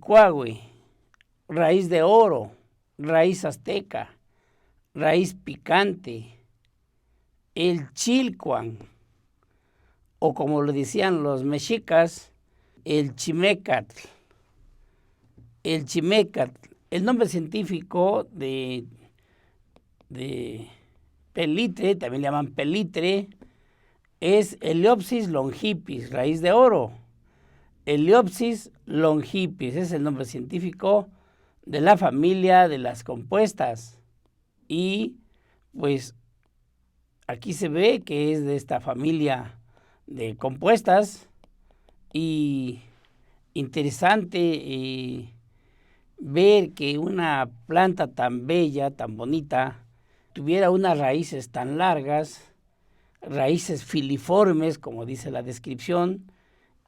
chilcuahue, raíz de oro, raíz azteca, raíz picante, el chilcuan, o como lo decían los mexicas, el chimécatl. El chimécatl, el nombre científico de pelitre, también le llaman pelitre, es Eleopsis longipis, raíz de oro. Eleopsis longipis es el nombre científico de la familia de las compuestas. Y pues aquí se ve que es de esta familia de compuestas. Y interesante ver que una planta tan bella, tan bonita, tuviera unas raíces tan largas, raíces filiformes, como dice la descripción,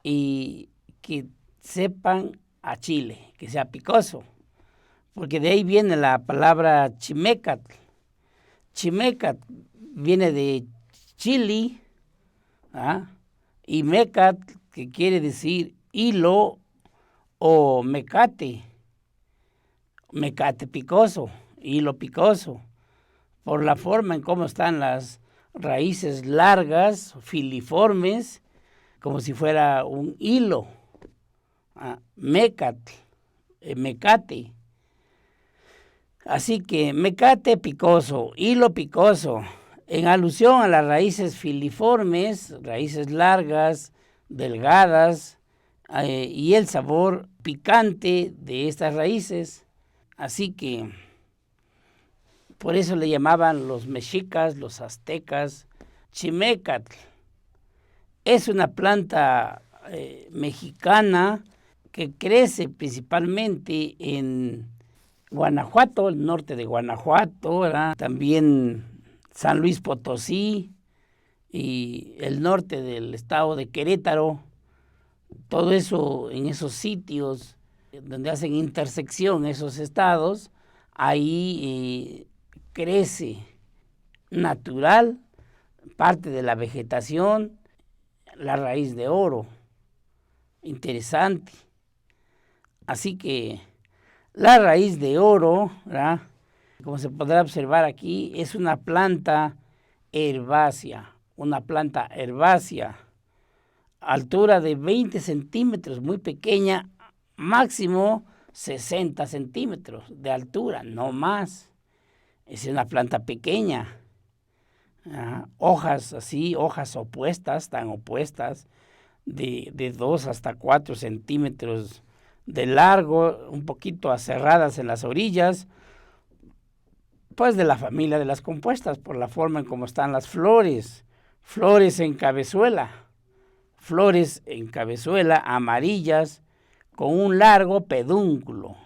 y que sepan a chile, que sea picoso, porque de ahí viene la palabra chimécatl. Chimécatl viene de chili, y mecatl, que quiere decir hilo, o mecate picoso, hilo picoso, por la forma en cómo están las raíces largas, filiformes, como si fuera un hilo. Mecate. Así que mecate picoso, hilo picoso, en alusión a las raíces filiformes, raíces largas, delgadas, y el sabor picante de estas raíces. Así que por eso le llamaban los mexicas, los aztecas, chimécatl. Es una planta mexicana que crece principalmente en Guanajuato, el norte de Guanajuato, ¿verdad? También San Luis Potosí y el norte del estado de Querétaro. Todo eso en esos sitios donde hacen intersección esos estados, ahí crece natural, parte de la vegetación, la raíz de oro. Interesante. Así que la raíz de oro, ¿verdad?, como se podrá observar aquí, es una planta herbácea, altura de 20 centímetros, muy pequeña, máximo 60 centímetros de altura, no más. Es una planta pequeña. Hojas así, hojas opuestas, tan opuestas, de 2 hasta 4 centímetros de largo, un poquito aserradas en las orillas, pues de la familia de las compuestas, por la forma en cómo están las flores. Flores en cabezuela, amarillas, con un largo pedúnculo.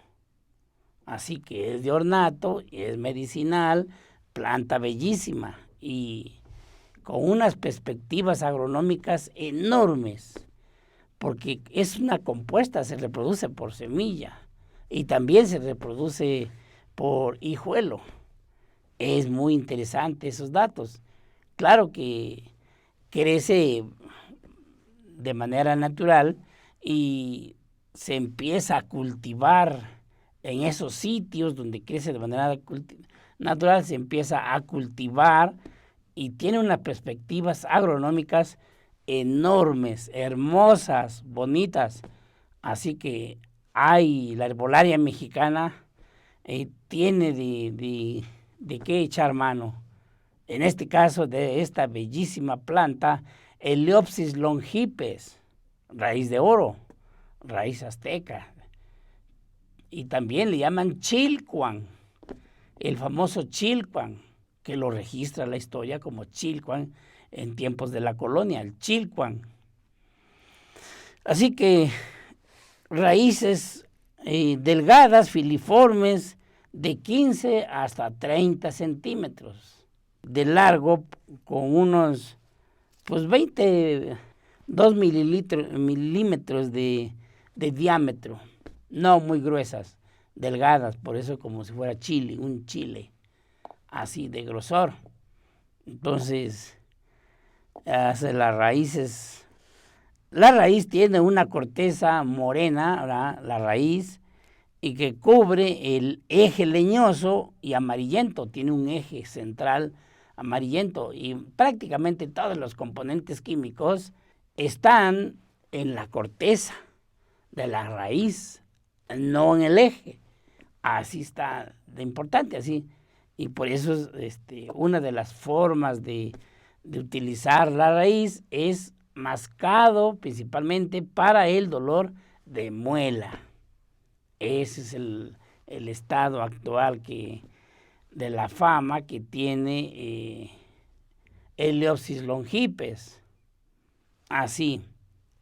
Así que es de ornato, es medicinal, planta bellísima y con unas perspectivas agronómicas enormes, porque es una compuesta, se reproduce por semilla y también se reproduce por hijuelo. Es muy interesante esos datos. Claro que crece de manera natural y se empieza a cultivar en esos sitios donde crece de manera natural, se empieza a cultivar y tiene unas perspectivas agronómicas enormes, hermosas, bonitas. Así que la herbolaria mexicana tiene de qué echar mano. En este caso de esta bellísima planta, Eleopsis longipes, raíz de oro, raíz azteca. Y también le llaman chilcuan, el famoso chilcuan, que lo registra la historia como chilcuan en tiempos de la colonia, el chilcuan. Así que raíces delgadas, filiformes, de 15 hasta 30 centímetros de largo, con unos 22 milímetros de diámetro, no muy gruesas, delgadas, por eso como si fuera un chile, así de grosor. Entonces, la raíz tiene una corteza morena, ¿verdad?, la raíz, y que cubre el eje leñoso y amarillento, tiene un eje central amarillento y prácticamente todos los componentes químicos están en la corteza de la raíz, no en el eje. Así está de importante, así. Y por eso una de las formas de utilizar la raíz es mascado principalmente para el dolor de muela. Ese es el estado actual de la fama que tiene Eleopsis longipes. Así.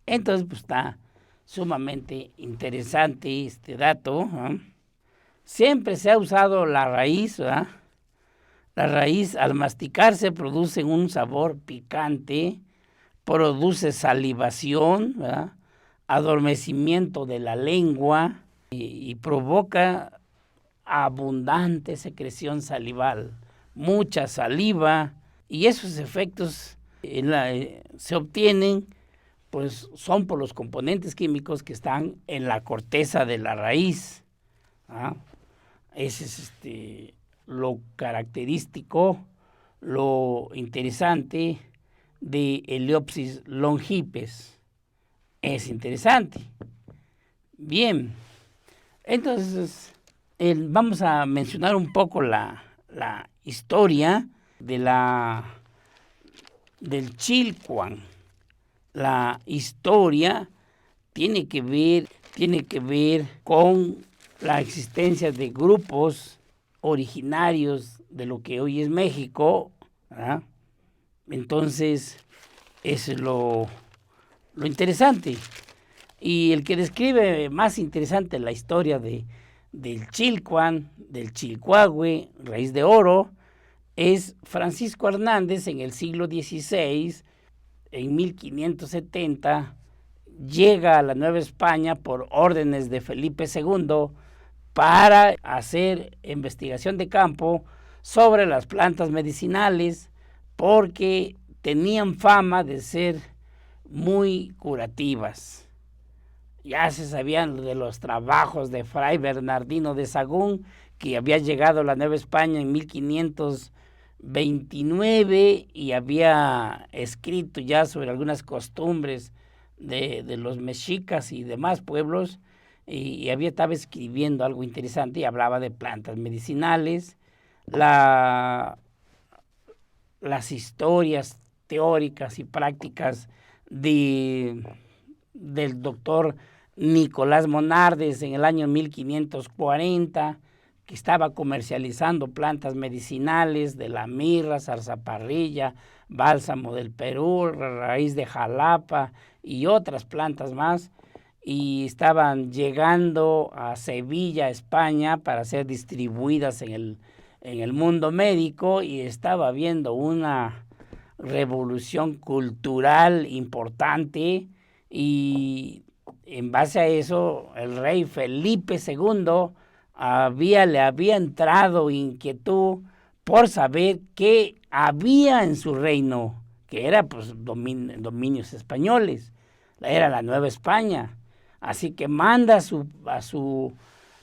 Entonces, pues está sumamente interesante este dato. Siempre se ha usado la raíz, ¿verdad? La raíz al masticarse produce un sabor picante, produce salivación, ¿verdad? Adormecimiento de la lengua y provoca abundante secreción salival, mucha saliva, y esos efectos se obtienen, pues son por los componentes químicos que están en la corteza de la raíz. Ese es lo característico, lo interesante de Eleopsis longipes. Es interesante. Bien, entonces vamos a mencionar un poco la historia del Chilcuán. La historia tiene que ver con la existencia de grupos originarios de lo que hoy es México, ¿verdad? Entonces, eso es lo interesante. Y el que describe más interesante la historia del Chilcuán, del Chilcuahue, raíz de oro, es Francisco Hernández en el siglo XVI, en 1570, llega a la Nueva España por órdenes de Felipe II para hacer investigación de campo sobre las plantas medicinales porque tenían fama de ser muy curativas. Ya se sabían de los trabajos de Fray Bernardino de Sahagún, que había llegado a la Nueva España en 1529 y había escrito ya sobre algunas costumbres de los mexicas y demás pueblos, y estaba escribiendo algo interesante y hablaba de plantas medicinales, las historias teóricas y prácticas del doctor Nicolás Monardes en el año 1540, que estaba comercializando plantas medicinales de la mirra, zarzaparrilla, bálsamo del Perú, raíz de Jalapa y otras plantas más, y estaban llegando a Sevilla, España, para ser distribuidas en el mundo médico, y estaba habiendo una revolución cultural importante, y en base a eso el rey Felipe II le había entrado inquietud por saber qué había en su reino, que era pues dominios españoles, era la Nueva España. Así que manda a su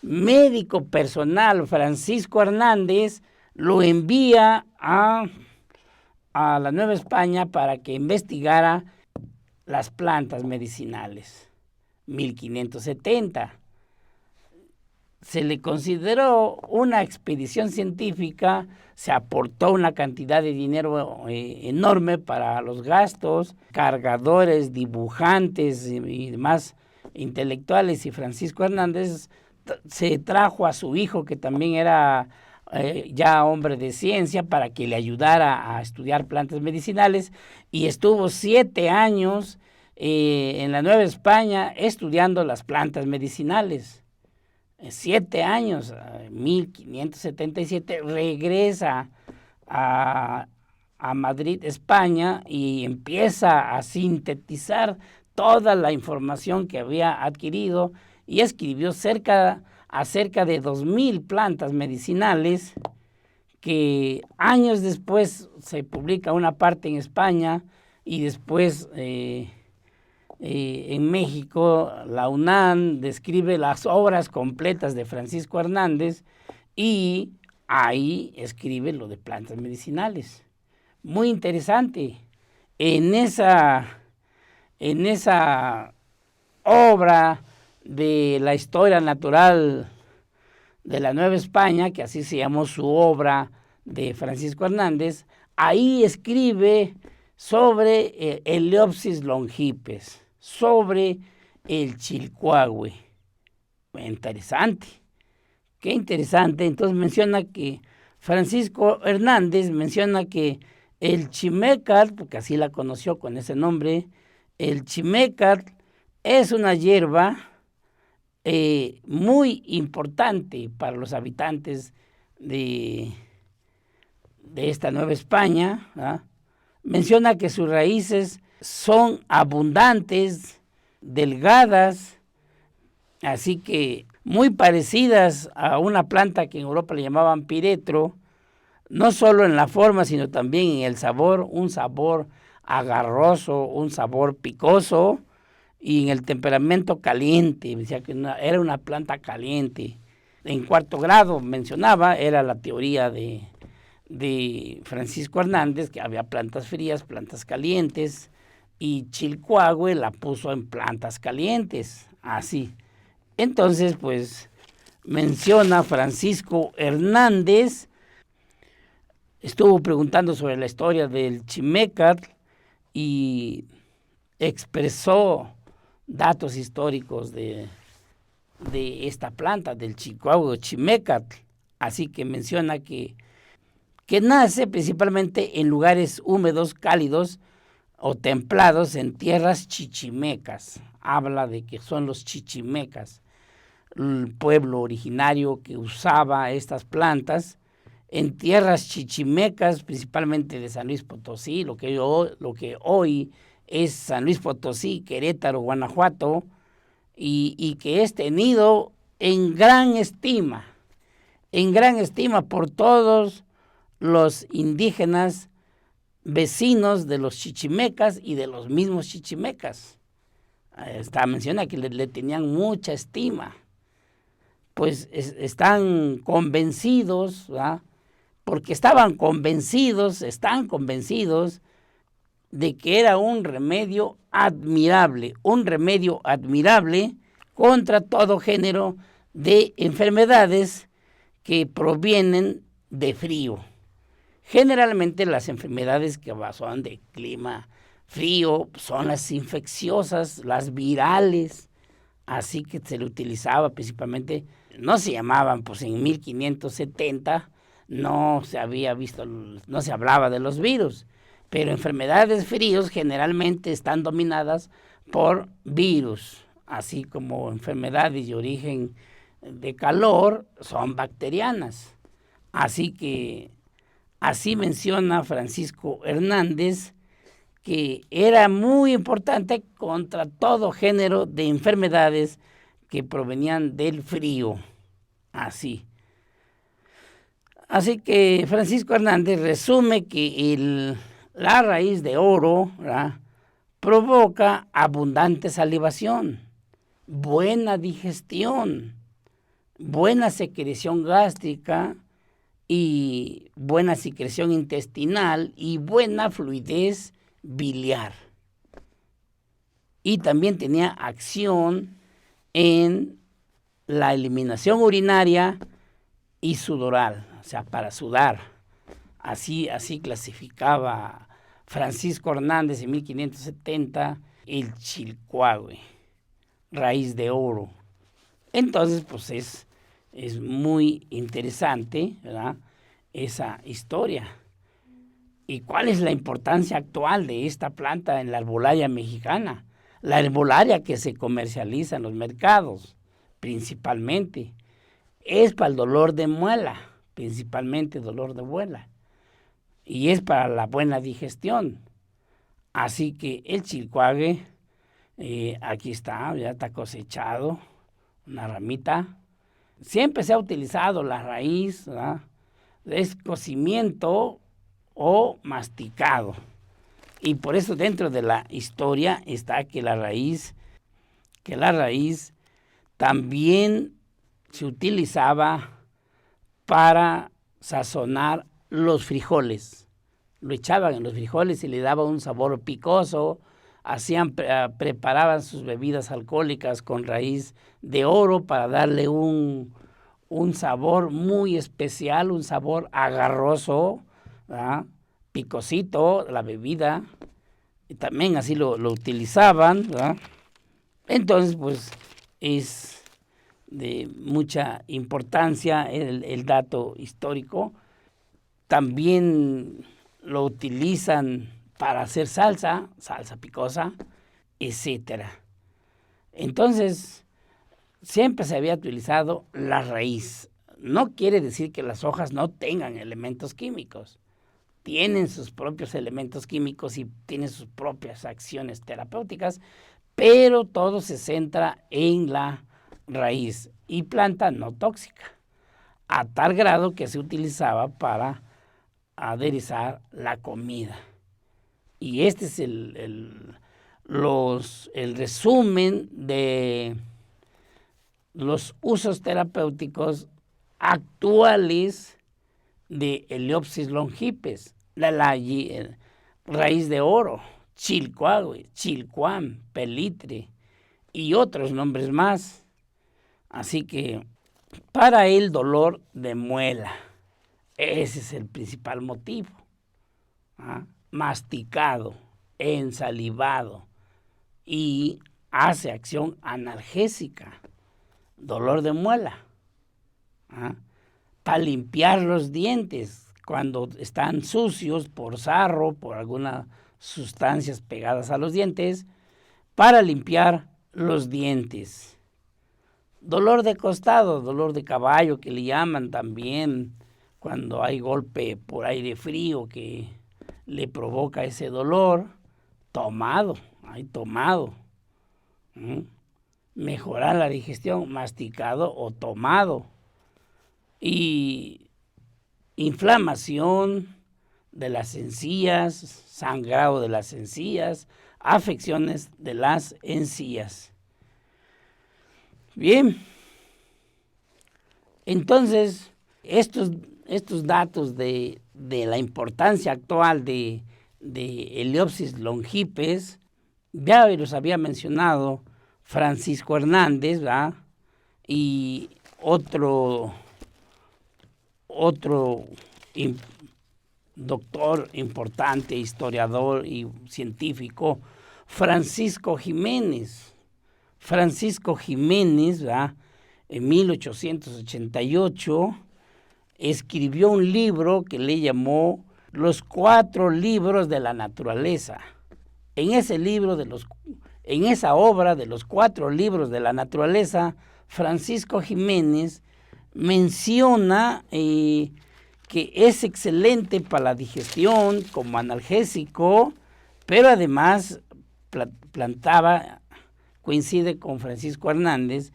médico personal, Francisco Hernández, lo envía a la Nueva España para que investigara las plantas medicinales. 1570. Se le consideró una expedición científica, se aportó una cantidad de dinero enorme para los gastos, cargadores, dibujantes y demás intelectuales, y Francisco Hernández se trajo a su hijo, que también era ya hombre de ciencia, para que le ayudara a estudiar plantas medicinales, y estuvo 7 años en la Nueva España estudiando las plantas medicinales. 7 años, 1577, regresa a Madrid, España, y empieza a sintetizar toda la información que había adquirido, y escribió acerca de 2000 plantas medicinales, que años después se publica una parte en España, y después en México, la UNAM describe las obras completas de Francisco Hernández y ahí escribe lo de plantas medicinales. Muy interesante. En esa obra de la historia natural de la Nueva España, que así se llamó su obra de Francisco Hernández, ahí escribe sobre el Leopsis longipes, sobre el chilcuahue. Interesante, qué interesante. Entonces menciona que Francisco Hernández menciona que el chimécatl, porque así la conoció con ese nombre, el chimécatl es una hierba muy importante para los habitantes de esta Nueva España, ¿verdad? Menciona que sus raíces son abundantes, delgadas, así que muy parecidas a una planta que en Europa le llamaban piretro, no solo en la forma, sino también en el sabor, un sabor agarroso, un sabor picoso, y en el temperamento caliente. Decía que era una planta caliente. En 4º grado mencionaba, era la teoría de Francisco Hernández, que había plantas frías, plantas calientes, y chilcuahue la puso en plantas calientes, así. Entonces, pues, menciona Francisco Hernández, estuvo preguntando sobre la historia del chimécatl y expresó datos históricos de esta planta, del chilcuahue chimécatl. Así que menciona que nace principalmente en lugares húmedos, cálidos o templados, en tierras chichimecas. Habla de que son los chichimecas, el pueblo originario que usaba estas plantas en tierras chichimecas, principalmente de San Luis Potosí, lo que hoy es San Luis Potosí, Querétaro, Guanajuato, y que es tenido en gran estima por todos los indígenas vecinos de los chichimecas y de los mismos chichimecas. Menciona que le tenían mucha estima, pues están convencidos, ¿verdad? Porque están convencidos de que era un remedio admirable contra todo género de enfermedades que provienen de frío. Generalmente las enfermedades que son de clima frío son las infecciosas, las virales, así que se le utilizaba principalmente, no se llamaban, pues en 1570 no se hablaba de los virus, pero enfermedades fríos generalmente están dominadas por virus, así como enfermedades de origen de calor son bacterianas. Así que así menciona Francisco Hernández que era muy importante contra todo género de enfermedades que provenían del frío. Así que Francisco Hernández resume que la raíz de oro, ¿verdad?, provoca abundante salivación, buena digestión, buena secreción gástrica y buena secreción intestinal y buena fluidez biliar. Y también tenía acción en la eliminación urinaria y sudoral, o sea, para sudar. Así clasificaba Francisco Hernández en 1570 el chilcuahue, raíz de oro. Entonces, pues es muy interesante, ¿verdad?, esa historia. ¿Y cuál es la importancia actual de esta planta en la herbolaria mexicana? La herbolaria que se comercializa en los mercados, principalmente, es para el dolor de muela, principalmente dolor de muela, y es para la buena digestión. Así que el chilcuahue, aquí está, ya está cosechado, una ramita. Siempre se ha utilizado la raíz, ¿verdad?, es cocimiento o masticado. Y por eso dentro de la historia está que la raíz también se utilizaba para sazonar los frijoles. Lo echaban en los frijoles y le daba un sabor picoso. Preparaban sus bebidas alcohólicas con raíz de oro para darle un sabor muy especial, un sabor agarroso, ¿verdad? Picosito, la bebida. Y también así lo utilizaban, ¿verdad? Entonces, pues, es de mucha importancia el dato histórico. También lo utilizan para hacer salsa picosa, etcétera. Entonces, siempre se había utilizado la raíz. No quiere decir que las hojas no tengan elementos químicos. Tienen sus propios elementos químicos y tienen sus propias acciones terapéuticas, pero todo se centra en la raíz y planta no tóxica, a tal grado que se utilizaba para aderezar la comida. Y este es el resumen de los usos terapéuticos actuales de Eleopsis longipes, la raíz de oro, chilcuahue, chilcuán, pelitre y otros nombres más. Así que para el dolor de muela, ese es el principal motivo. Masticado, ensalivado y hace acción analgésica. Dolor de muela. Para limpiar los dientes cuando están sucios por sarro, por algunas sustancias pegadas a los dientes, para limpiar los dientes. Dolor de costado, dolor de caballo que le llaman también, cuando hay golpe por aire frío que le provoca ese dolor, tomado. Mejorar la digestión, masticado o tomado. Y inflamación de las encías, sangrado de las encías, afecciones de las encías. Bien, entonces estos datos de la importancia actual de Eleopsis longipes, ya los había mencionado Francisco Hernández, ¿verdad? Y otro doctor importante, historiador y científico, Francisco Jiménez. Francisco Jiménez, ¿verdad? En 1888, escribió un libro que le llamó Los 4 libros de la naturaleza. En esa obra de los 4 libros de la naturaleza, Francisco Jiménez menciona que es excelente para la digestión como analgésico, pero además coincide con Francisco Hernández,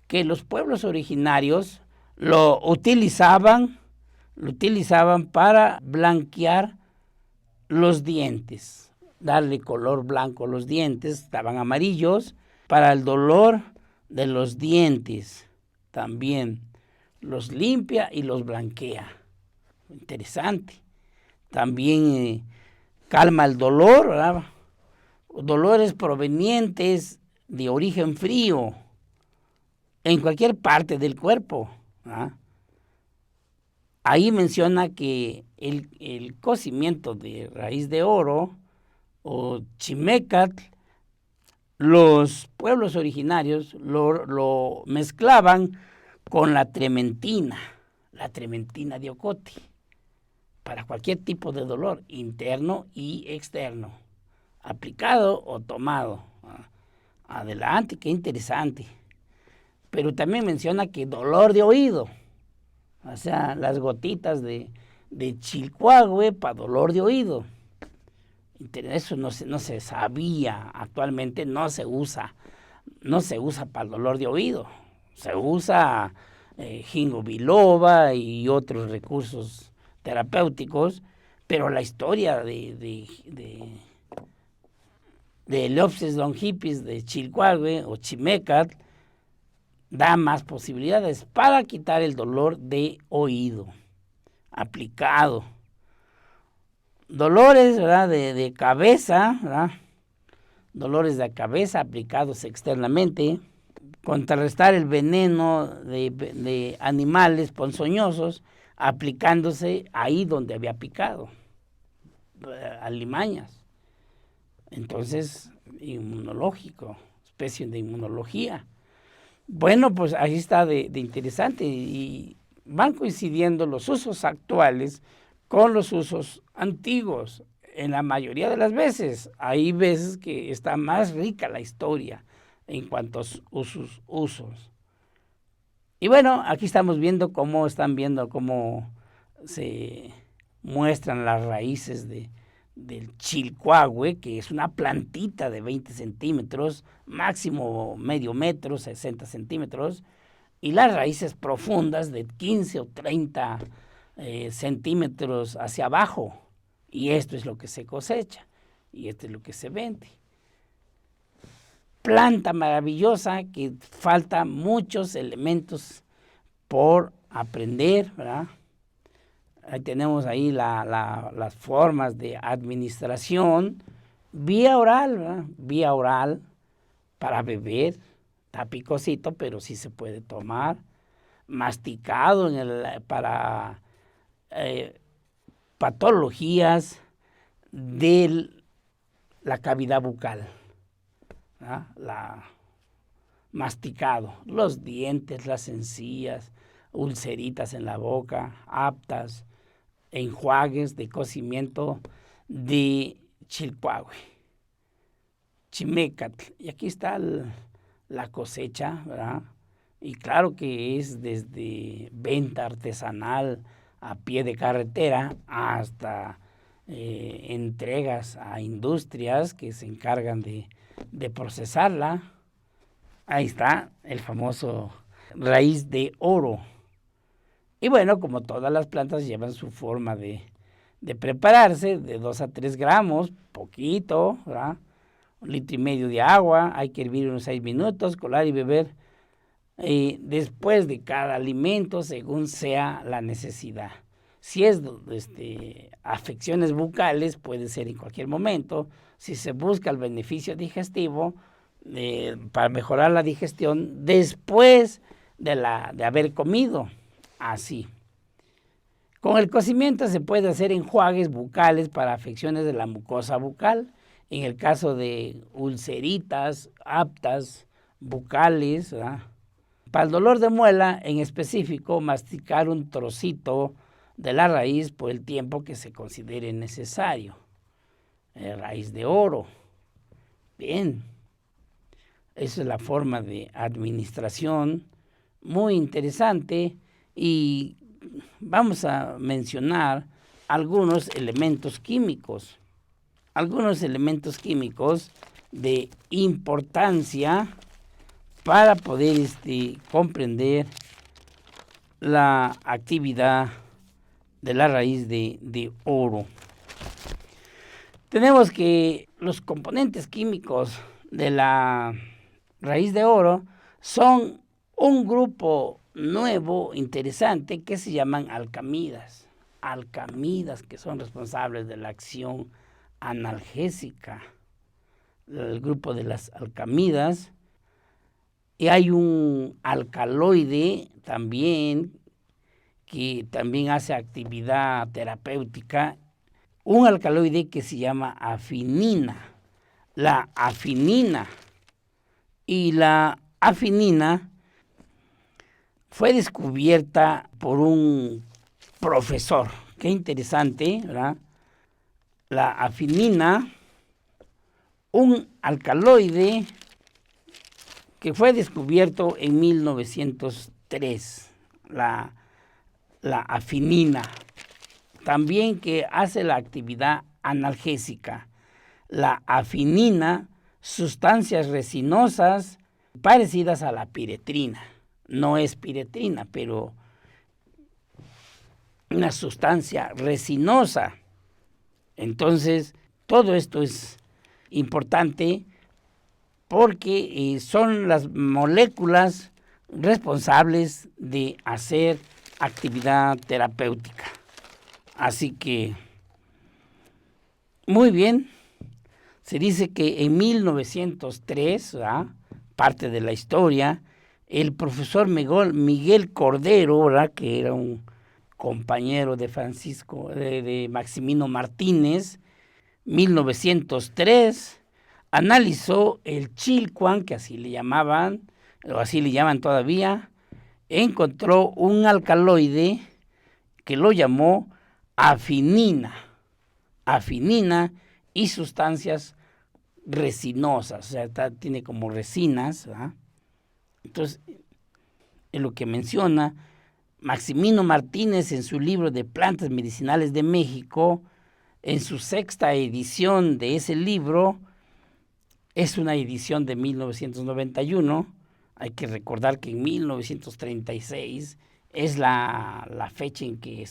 que los pueblos originarios lo utilizaban para blanquear los dientes, darle color blanco a los dientes, estaban amarillos, para el dolor de los dientes también los limpia y los blanquea. Interesante. También calma el dolor, ¿verdad? Dolores provenientes de origen frío en cualquier parte del cuerpo, ¿verdad? Ahí menciona que el cocimiento de raíz de oro o chimecatl, los pueblos originarios lo mezclaban con la trementina de ocote, para cualquier tipo de dolor interno y externo, aplicado o tomado. Adelante, qué interesante. Pero también menciona que dolor de oído, o sea, las gotitas de chilcuahue para dolor de oído. Eso no se sabía, actualmente no se usa para el dolor de oído. Se usa ginkgo biloba y otros recursos terapéuticos, pero la historia de de Eleopsis longipes de Chilcuahue o Chimecat da más posibilidades para quitar el dolor de oído aplicado. Dolores, ¿verdad?, de cabeza, ¿verdad?, dolores de cabeza aplicados externamente, contrarrestar el veneno de animales ponzoñosos aplicándose ahí donde había picado, alimañas. Entonces, inmunológico, especie de inmunología. Bueno, pues ahí está de interesante y van coincidiendo los usos actuales con los usos antiguos. En la mayoría de las veces, hay veces que está más rica la historia en cuanto a usos. Y bueno, aquí estamos viendo cómo se muestran las raíces del chilcuahue, que es una plantita de 20 centímetros, máximo medio metro, 60 centímetros, y las raíces profundas de 15 o 30 centímetros hacia abajo. Y esto es lo que se cosecha, y esto es lo que se vende. Planta maravillosa que falta muchos elementos por aprender, ¿verdad? Ahí tenemos ahí las formas de administración, vía oral, ¿verdad?, vía oral para beber, está picosito, pero sí se puede tomar, masticado para patologías de la cavidad bucal, ¿verdad?, masticado, los dientes, las encías, ulceritas en la boca, aptas, enjuagues de cocimiento de Chilcuahue, Chimecat. Y aquí está la cosecha, ¿verdad? Y claro que es desde venta artesanal a pie de carretera hasta entregas a industrias que se encargan de procesarla. Ahí está el famoso raíz de oro. Y bueno, como todas las plantas llevan su forma de prepararse, de 2 a 3 gramos, poquito, ¿verdad?, 1,5 litros de agua, hay que hervir unos 6 minutos, colar y beber después de cada alimento según sea la necesidad. Si es afecciones bucales, puede ser en cualquier momento. Si se busca el beneficio digestivo, para mejorar la digestión después de haber comido, así. Con el cocimiento se puede hacer enjuagues bucales para afecciones de la mucosa bucal, en el caso de ulceritas, aptas, bucales, ¿verdad? Para el dolor de muela, en específico, masticar un trocito de la raíz por el tiempo que se considere necesario. Raíz de oro. Bien. Esa es la forma de administración, muy interesante, y vamos a mencionar algunos elementos químicos de importancia para poder comprender la actividad de la raíz de oro. Tenemos que los componentes químicos de la raíz de oro son un grupo nuevo, interesante, que se llaman alcamidas. Alcamidas que son responsables de la acción analgésica. El grupo de las alcamidas. Y hay un alcaloide también, que también hace actividad terapéutica. Un alcaloide que se llama afinina. La afinina. Y la afinina fue descubierta por un profesor. Qué interesante, ¿verdad? La afinina, un alcaloide que fue descubierto en 1903. La afinina, también que hace la actividad analgésica. La afinina, sustancias resinosas parecidas a la piretrina. No es piretrina, pero una sustancia resinosa. Entonces, todo esto es importante porque son las moléculas responsables de hacer actividad terapéutica. Así que, muy bien, se dice que en 1903, ¿verdad?, parte de la historia, el profesor Miguel Cordero, ¿verdad?, que era un compañero de Maximino Martínez, 1903, analizó el chilcuán, que así le llamaban, o así le llaman todavía, encontró un alcaloide que lo llamó afinina y sustancias resinosas, o sea, tiene como resinas, ¿verdad? Entonces, es lo que menciona Maximino Martínez en su libro de Plantas Medicinales de México. En su 6ª edición de ese libro, es una edición de 1991, hay que recordar que en 1936 es la fecha en que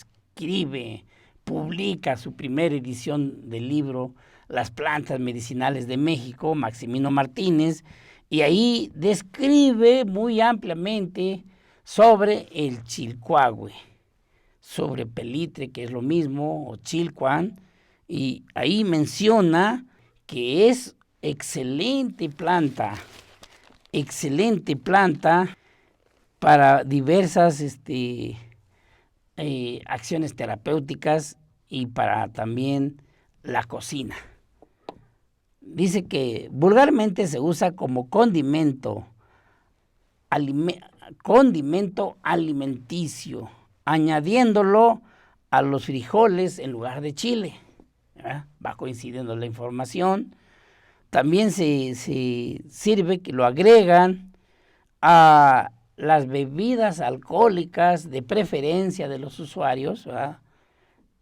publica su primera edición del libro Las Plantas Medicinales de México, Maximino Martínez, y ahí describe muy ampliamente sobre el chilcuahue, sobre pelitre, que es lo mismo, o chilcuán, y ahí menciona que es excelente planta para diversas acciones terapéuticas y para también la cocina. Dice que vulgarmente se usa como condimento alimenticio, añadiéndolo a los frijoles en lugar de chile. Va coincidiendo la información. También se sirve que lo agregan a las bebidas alcohólicas de preferencia de los usuarios, ¿verdad?,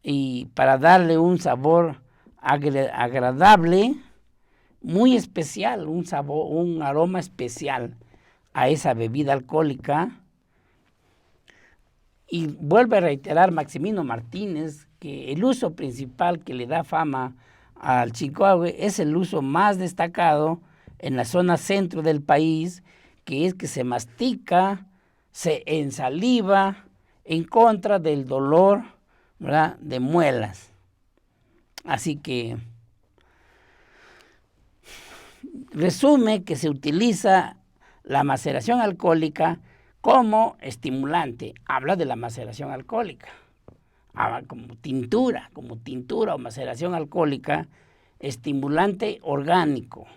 y para darle un sabor agradable, muy especial, un aroma especial a esa bebida alcohólica. Y vuelve a reiterar Maximino Martínez que el uso principal que le da fama al chilcuahue es el uso más destacado en la zona centro del país, que es que se mastica, se ensaliva en contra del dolor, ¿verdad?, de muelas. Así que resume que se utiliza la maceración alcohólica como estimulante. Habla de la maceración alcohólica, como tintura o maceración alcohólica, estimulante orgánico,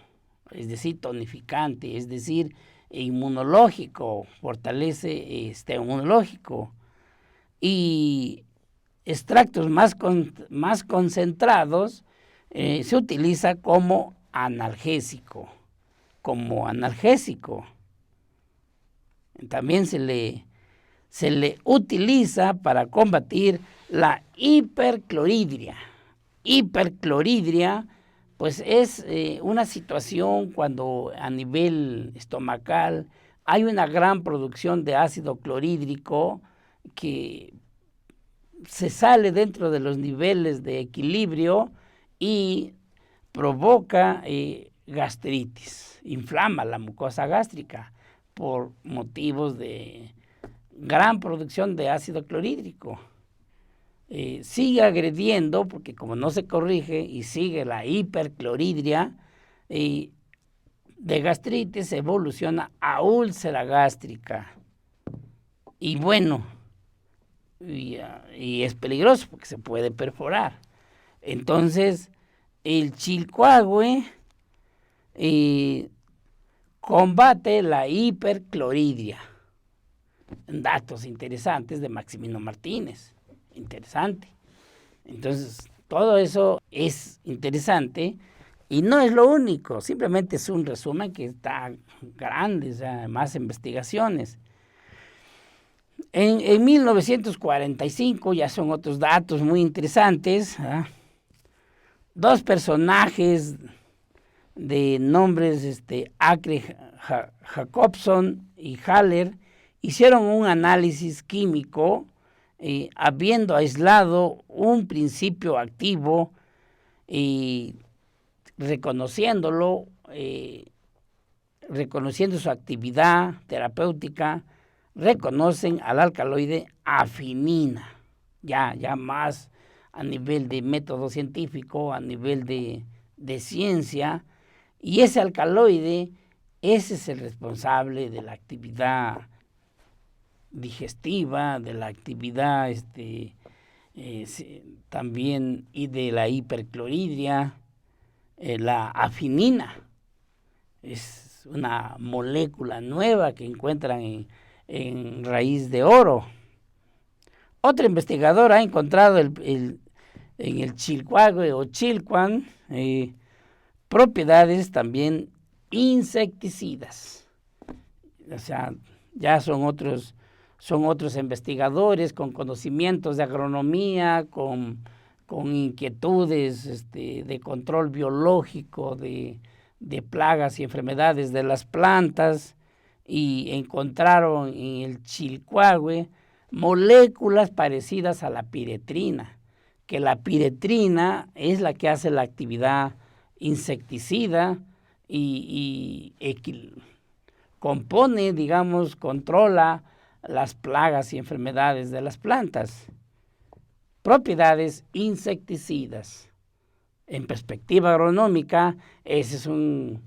es decir, tonificante, es decir, inmunológico, fortalece inmunológico, y extractos más concentrados se utiliza como analgésico. También se le utiliza para combatir la hipercloridria. Hipercloridria, pues es una situación cuando a nivel estomacal hay una gran producción de ácido clorhídrico que se sale dentro de los niveles de equilibrio y provoca gastritis, inflama la mucosa gástrica por motivos de gran producción de ácido clorhídrico. Sigue agrediendo, porque como no se corrige y sigue la hipercloridria, de gastritis evoluciona a úlcera gástrica. Y bueno, y es peligroso porque se puede perforar. Entonces, el chilcuahue combate la hipercloridria. Datos interesantes de Maximino Martínez. Interesante. Entonces, todo eso es interesante y no es lo único, simplemente es un resumen que está grande, o sea, más investigaciones. En 1945, ya son otros datos muy interesantes, ¿eh? Dos personajes de nombres Acre Jacobson y Haller hicieron un análisis químico habiendo aislado un principio activo reconociéndolo, reconociendo su actividad terapéutica, reconocen al alcaloide afinina, ya más a nivel de método científico, a nivel de ciencia, y ese alcaloide, ese es el responsable de la actividad digestiva, de la actividad también y de la hipercloridria. La afinina es una molécula nueva que encuentran en raíz de oro. Otro investigador ha encontrado en el chilcuagüe o chilcuán propiedades también insecticidas. O sea, ya son otros investigadores con conocimientos de agronomía, con inquietudes de control biológico de plagas y enfermedades de las plantas, y encontraron en el chilcuagüe moléculas parecidas a la piretrina, que la piretrina es la que hace la actividad insecticida y compone, digamos, controla las plagas y enfermedades de las plantas. Propiedades insecticidas. En perspectiva agronómica, ese es un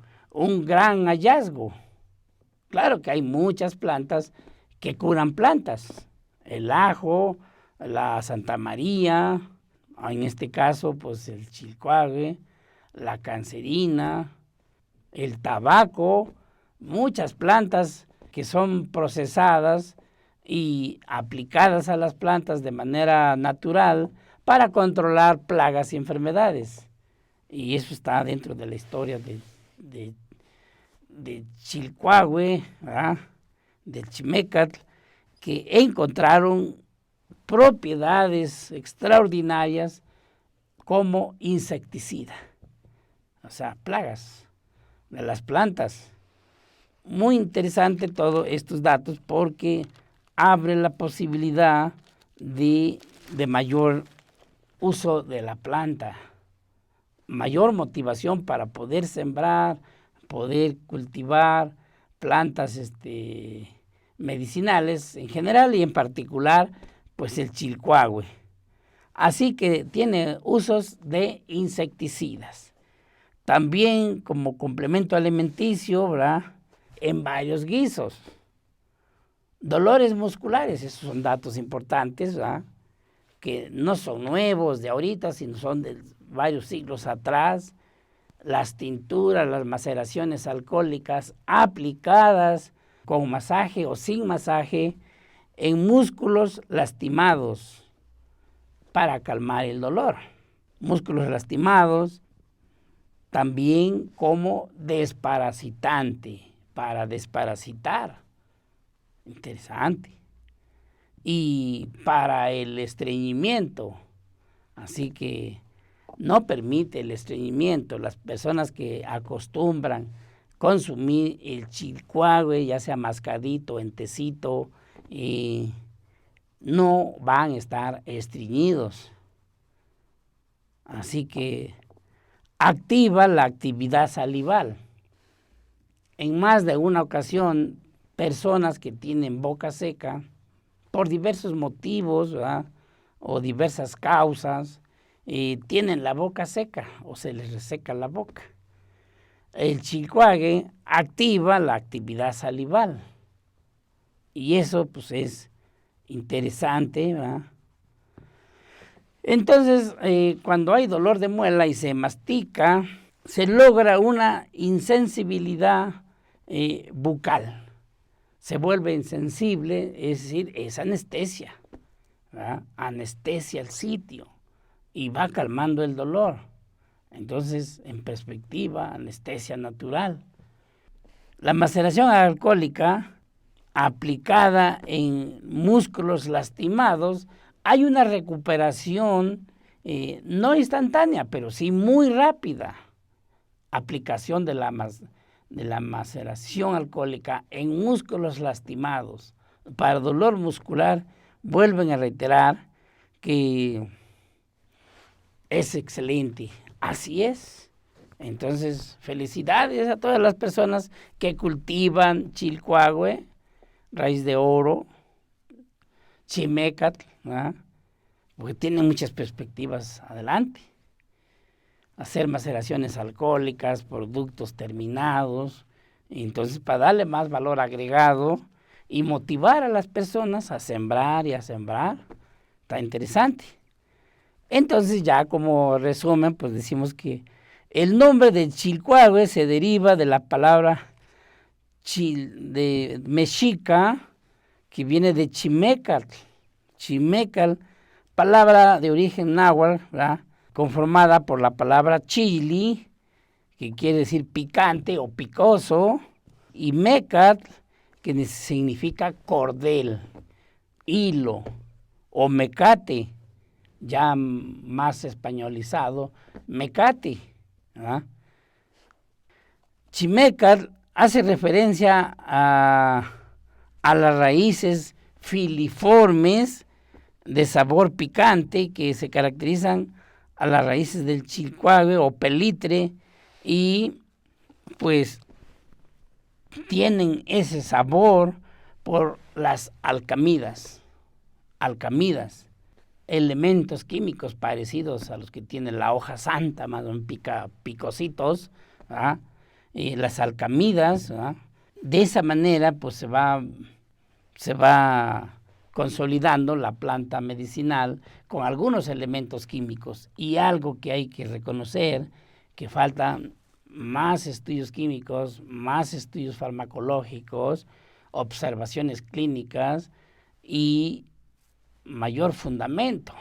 gran hallazgo. Claro que hay muchas plantas que curan plantas. El ajo, la Santa María, en este caso, pues el chilcuagüe, la cancerina, el tabaco, muchas plantas que son procesadas y aplicadas a las plantas de manera natural para controlar plagas y enfermedades. Y eso está dentro de la historia de Chilcuagüe, ¿verdad?, del Chimécatl, que encontraron propiedades extraordinarias como insecticida, o sea, plagas de las plantas. Muy interesante todos estos datos porque abre la posibilidad de mayor uso de la planta, mayor motivación para poder sembrar, poder cultivar plantas medicinales en general y en particular pues el chilcuagüe. Así que tiene usos de insecticidas. También como complemento alimenticio, ¿verdad?, en varios guisos. Dolores musculares, esos son datos importantes, ¿verdad?, que no son nuevos de ahorita, sino son de varios siglos atrás. Las tinturas, las maceraciones alcohólicas aplicadas con masaje o sin masaje en músculos lastimados para calmar el dolor. Músculos lastimados también como desparasitante, para desparasitar. Interesante. Y para el estreñimiento, así que no permite el estreñimiento. Las personas que acostumbran consumir el chilcuagüe, ya sea mascadito, en tecito, no van a estar estreñidos. Así que activa la actividad salival. En más de una ocasión, personas que tienen boca seca, por diversos motivos, ¿verdad?, o diversas causas, tienen la boca seca o se les reseca la boca. El chilcuagüe activa la actividad salival y eso pues es interesante, ¿verdad? Entonces, cuando hay dolor de muela y se mastica, se logra una insensibilidad bucal. Se vuelve insensible, es decir, es anestesia, ¿verdad?, anestesia el sitio y va calmando el dolor. Entonces, en perspectiva, anestesia natural. La maceración alcohólica aplicada en músculos lastimados, hay una recuperación no instantánea, pero sí muy rápida. Aplicación de la maceración alcohólica en músculos lastimados para dolor muscular, vuelven a reiterar que es excelente. Así es, Entonces, felicidades a todas las personas que cultivan chilcuahue, raíz de oro, chimécatl, ¿verdad? Porque tienen muchas perspectivas adelante. Hacer maceraciones alcohólicas, productos terminados, entonces para darle más valor agregado y motivar a las personas a sembrar y a sembrar. Está interesante. Entonces ya como resumen, pues decimos que el nombre de chilcuahue se deriva de la palabra de mexica, que viene de chimécatl. Chimécatl, palabra de origen náhuatl, ¿verdad?, conformada por la palabra chili, que quiere decir picante o picoso, y mecatl, que significa cordel, hilo, o mecate, ya más españolizado, mecate, ¿verdad? Chimécatl hace referencia a las raíces filiformes de sabor picante que se caracterizan a las raíces del chilcuahue o pelitre, y pues tienen ese sabor por las alcamidas, elementos químicos parecidos a los que tiene la hoja santa, más o menos picositos, ¿verdad? Y las alcamidas, ¿verdad? De esa manera pues se va consolidando la planta medicinal con algunos elementos químicos. Y algo que hay que reconocer, que faltan más estudios químicos, más estudios farmacológicos, observaciones clínicas y mayor fundamento.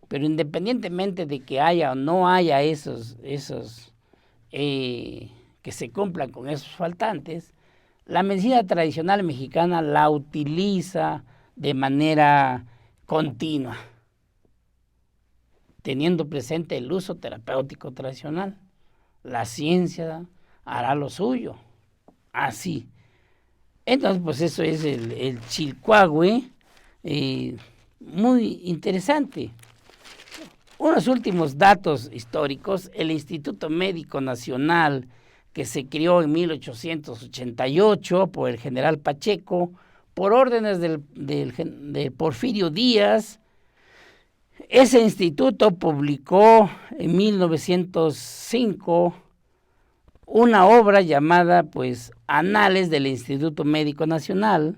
Pero independientemente de que haya o no haya esos que se cumplan con esos faltantes, la medicina tradicional mexicana la utiliza de manera continua, teniendo presente el uso terapéutico tradicional. La ciencia hará lo suyo, así. Entonces, pues eso es el chilcuahue, muy interesante. Unos últimos datos históricos: el Instituto Médico Nacional, que se creó en 1888 por el general Pacheco, por órdenes de Porfirio Díaz. Ese instituto publicó en 1905 una obra llamada pues Anales del Instituto Médico Nacional,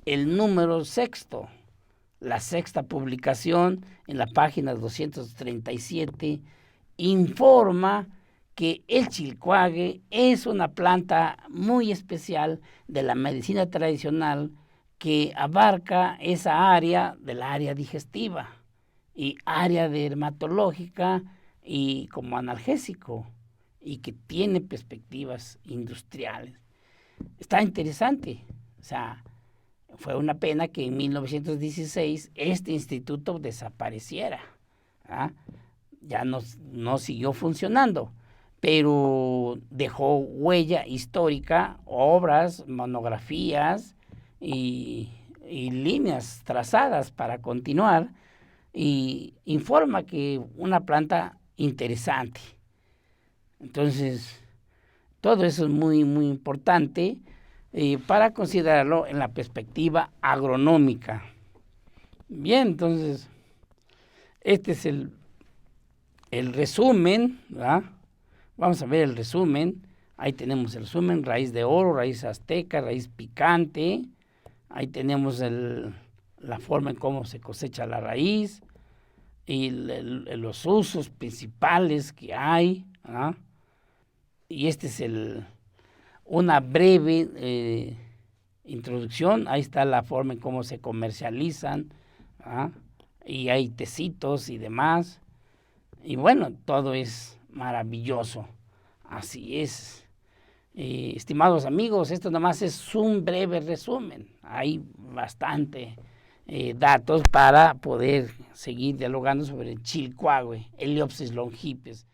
el número sexto, la sexta publicación, en la página 237, informa que el chilcuahue es una planta muy especial de la medicina tradicional que abarca esa área del área digestiva y área dermatológica y como analgésico, y que tiene perspectivas industriales. Está interesante. O sea, fue una pena que en 1916 este instituto desapareciera, ¿ah? Ya no siguió funcionando, pero dejó huella histórica, obras, monografías y líneas trazadas para continuar, y informa que una planta interesante. Entonces, todo eso es muy, muy importante para considerarlo en la perspectiva agronómica. Bien, entonces, este es el resumen, ¿verdad? Vamos a ver el resumen. Ahí tenemos el resumen: raíz de oro, raíz azteca, raíz picante. Ahí tenemos la forma en cómo se cosecha la raíz y los usos principales que hay, ¿verdad? Y este es una breve introducción. Ahí está la forma en cómo se comercializan, ¿verdad? Y hay tecitos y demás. Y bueno, todo es maravilloso. Así es. Estimados amigos, esto nada más es un breve resumen. Hay bastante datos para poder seguir dialogando sobre el chilcuahue, Heliopsis longipes.